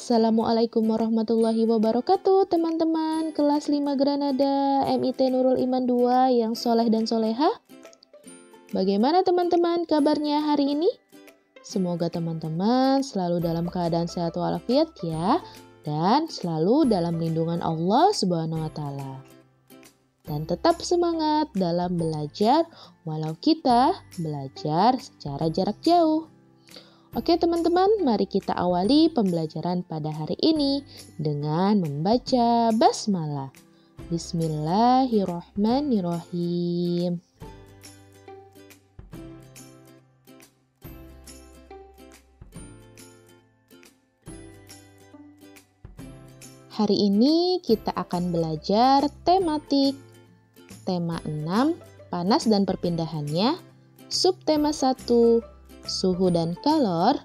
Assalamualaikum warahmatullahi wabarakatuh teman-teman kelas 5 Granada MIT Nurul Iman 2 yang soleh dan soleha. Bagaimana teman-teman kabarnya hari ini? Semoga teman-teman selalu dalam keadaan sehat walafiat ya, dan selalu dalam lindungan Allah Subhanahu wa Ta'ala. Dan tetap semangat dalam belajar walau kita belajar secara jarak jauh. Oke teman-teman, mari kita awali pembelajaran pada hari ini dengan membaca basmalah. Bismillahirrahmanirrahim. Hari ini kita akan belajar tematik. Tema 6, panas dan perpindahannya. Subtema 1, suhu dan kalor.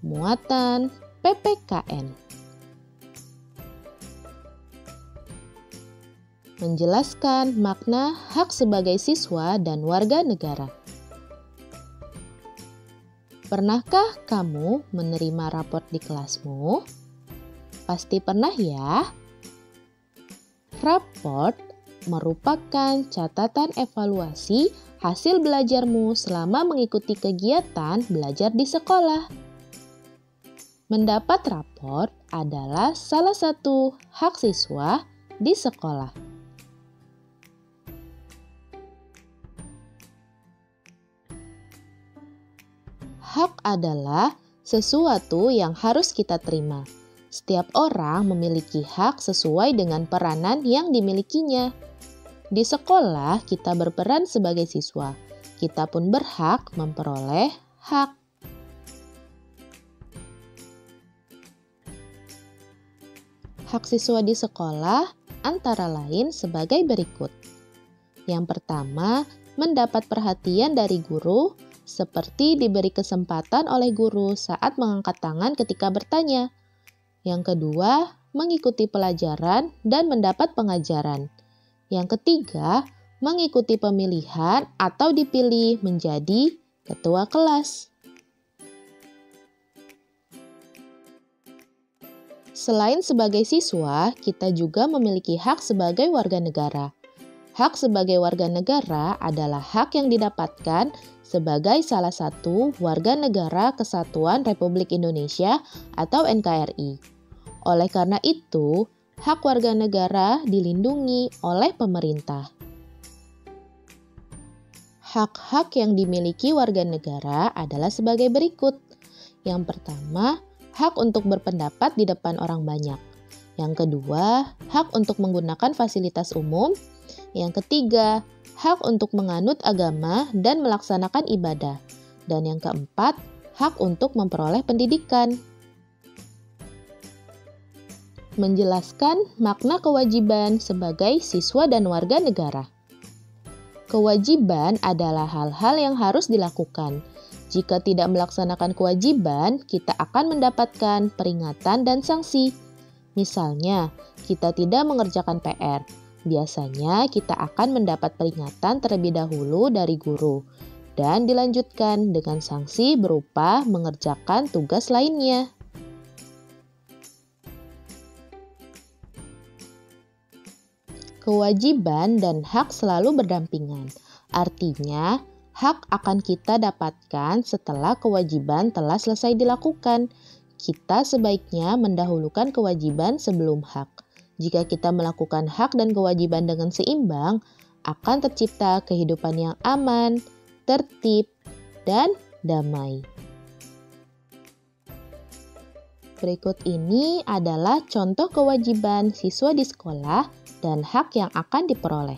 Muatan PPKN. Menjelaskan makna hak sebagai siswa dan warga negara. Pernahkah kamu menerima raport di kelasmu? Pasti pernah ya. Raport merupakan catatan evaluasi hasil belajarmu selama mengikuti kegiatan belajar di sekolah. Mendapat raport adalah salah satu hak siswa di sekolah. Hak adalah sesuatu yang harus kita terima. Setiap orang memiliki hak sesuai dengan peranan yang dimilikinya. Di sekolah, kita berperan sebagai siswa. Kita pun berhak memperoleh hak. Hak siswa di sekolah antara lain sebagai berikut. Yang pertama, mendapat perhatian dari guru, seperti diberi kesempatan oleh guru saat mengangkat tangan ketika bertanya. Yang kedua, mengikuti pelajaran dan mendapat pengajaran. Yang ketiga, mengikuti pemilihan atau dipilih menjadi ketua kelas. Selain sebagai siswa, kita juga memiliki hak sebagai warga negara. Hak sebagai warga negara adalah hak yang didapatkan sebagai salah satu warga negara Kesatuan Republik Indonesia atau NKRI. Oleh karena itu, hak warga negara dilindungi oleh pemerintah. Hak-hak yang dimiliki warga negara adalah sebagai berikut. Yang pertama, hak untuk berpendapat di depan orang banyak. Yang kedua, hak untuk menggunakan fasilitas umum. Yang ketiga, hak untuk menganut agama dan melaksanakan ibadah. Dan yang keempat, hak untuk memperoleh pendidikan. Menjelaskan makna kewajiban sebagai siswa dan warga negara. Kewajiban adalah hal-hal yang harus dilakukan. Jika tidak melaksanakan kewajiban, kita akan mendapatkan peringatan dan sanksi. Misalnya, kita tidak mengerjakan PR. Biasanya kita akan mendapat peringatan terlebih dahulu dari guru dan dilanjutkan dengan sanksi berupa mengerjakan tugas lainnya. Kewajiban dan hak selalu berdampingan. Artinya, hak akan kita dapatkan setelah kewajiban telah selesai dilakukan. Kita sebaiknya mendahulukan kewajiban sebelum hak. Jika kita melakukan hak dan kewajiban dengan seimbang, akan tercipta kehidupan yang aman, tertib, dan damai. Berikut ini adalah contoh kewajiban siswa di sekolah dan hak yang akan diperoleh.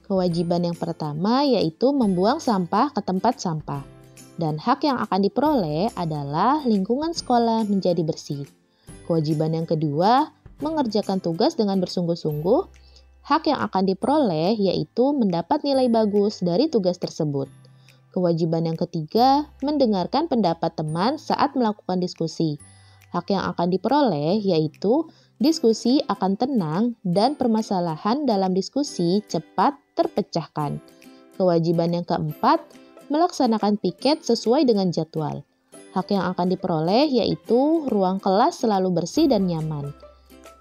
Kewajiban yang pertama yaitu membuang sampah ke tempat sampah. Dan hak yang akan diperoleh adalah lingkungan sekolah menjadi bersih. Kewajiban yang kedua, mengerjakan tugas dengan bersungguh-sungguh. Hak yang akan diperoleh yaitu mendapat nilai bagus dari tugas tersebut. Kewajiban yang ketiga, mendengarkan pendapat teman saat melakukan diskusi. Hak yang akan diperoleh yaitu diskusi akan tenang dan permasalahan dalam diskusi cepat terpecahkan. Kewajiban yang keempat, melaksanakan piket sesuai dengan jadwal. Hak yang akan diperoleh yaitu ruang kelas selalu bersih dan nyaman.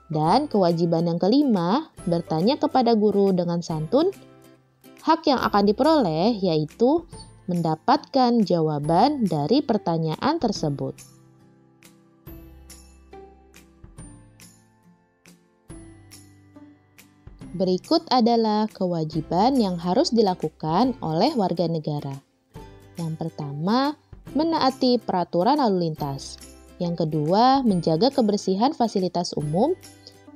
Dan kewajiban yang kelima, bertanya kepada guru dengan santun. Hak yang akan diperoleh yaitu mendapatkan jawaban dari pertanyaan tersebut. Berikut adalah kewajiban yang harus dilakukan oleh warga negara. Yang pertama, menaati peraturan lalu lintas. Yang kedua, menjaga kebersihan fasilitas umum.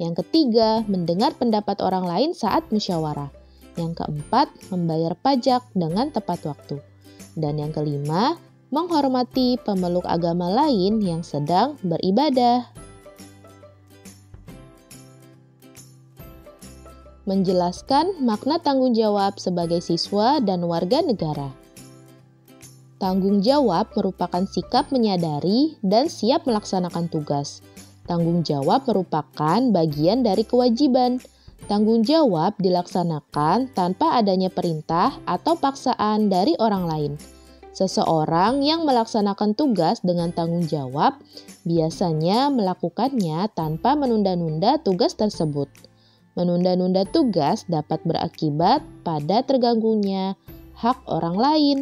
Yang ketiga, mendengar pendapat orang lain saat musyawarah. Yang keempat, membayar pajak dengan tepat waktu. Dan yang kelima, menghormati pemeluk agama lain yang sedang beribadah. Menjelaskan makna tanggung jawab sebagai siswa dan warga negara. Tanggung jawab merupakan sikap menyadari dan siap melaksanakan tugas. Tanggung jawab merupakan bagian dari kewajiban. Tanggung jawab dilaksanakan tanpa adanya perintah atau paksaan dari orang lain. Seseorang yang melaksanakan tugas dengan tanggung jawab biasanya melakukannya tanpa menunda-nunda tugas tersebut. Menunda-nunda tugas dapat berakibat pada terganggunya hak orang lain.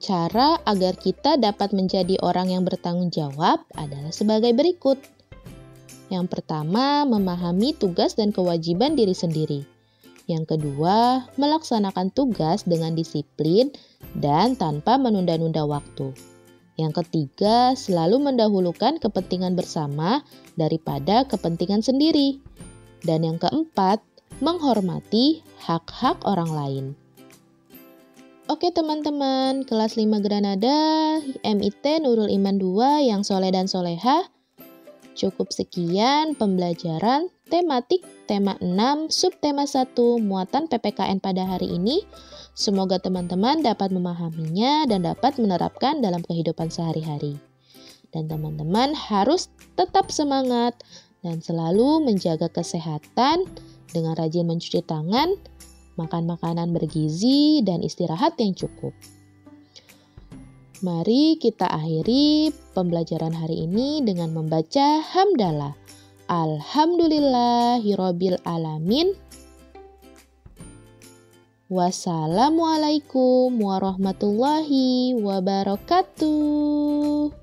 Cara agar kita dapat menjadi orang yang bertanggung jawab adalah sebagai berikut. Yang pertama, memahami tugas dan kewajiban diri sendiri. Yang kedua, melaksanakan tugas dengan disiplin dan tanpa menunda-nunda waktu. Yang ketiga, selalu mendahulukan kepentingan bersama daripada kepentingan sendiri. Dan yang keempat, menghormati hak-hak orang lain. Oke teman-teman, kelas 5 Granada, MIT Nurul Iman 2 yang soleh dan soleha. Cukup sekian pembelajaran tematik tema 6 subtema 1 muatan PPKN pada hari ini. Semoga teman-teman dapat memahaminya dan dapat menerapkan dalam kehidupan sehari-hari. Dan teman-teman harus tetap semangat dan selalu menjaga kesehatan dengan rajin mencuci tangan, makan makanan bergizi, dan istirahat yang cukup. Mari kita akhiri pembelajaran hari ini dengan membaca hamdalah. Alhamdulillahirabbil alamin. Wassalamualaikum warahmatullahi wabarakatuh.